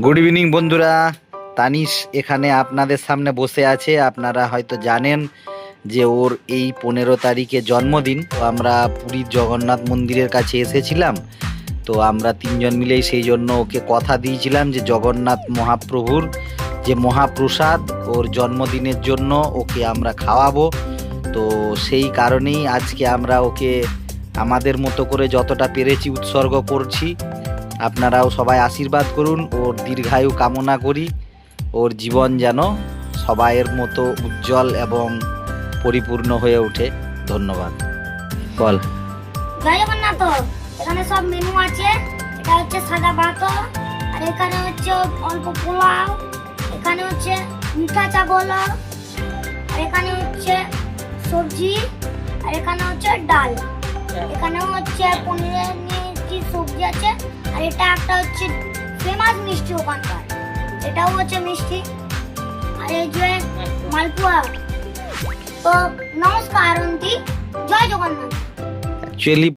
Good evening বন্ধুরা, তানিশ এখানে আপনাদের সামনে বসে আছে। আপনারা হয়তো জানেন যে ওর এই 15 তারিখে জন্মদিন। তো আমরা পুরীর জগন্নাথ মন্দিরের কাছে এসেছিলাম। তো আমরা তিনজন মিলেই সেই জন্য ওকে কথা দিয়েছিলাম যে জগন্নাথ মহাপ্রভুর যে মহাপ্রসাদ ওর জন্মদিনের জন্য ওকে আমরা খাওয়াবো। তো সেই কারণেই আজকে আমরা ওকে আমাদের মতো করে যতটা পেরেছি উৎসর্গ করছি। আপনারাও সবাই আশীর্বাদ করুন, ওর দীর্ঘায়ু কামনা করি, ওর জীবন যেন সবাইয়ের মতো উজ্জ্বল এবং পরিপূর্ণ হয়ে ওঠে। ধন্যবাদ। বল। জয় জগন্নাথ। এখানে সব মেনু আছে। এটা হচ্ছে সাদা ভাত, আর এখানে হচ্ছে অল্প পোলাও, এখানে হচ্ছে মিঠা চাবল, আর এখানে হচ্ছে সবজি, আর এখানে হচ্ছে ডাল, এখানে হচ্ছে পনিরের কি সবজি আছে, আর এটা একটা হচ্ছে ফেমাস মিষ্টি ওখানকার, এটাও হচ্ছে মিষ্টি, আর এই যে মালপোয়া। তো নমস্কার অন্তি, জয় জগন্নাথ। অ্যাকচুয়ালি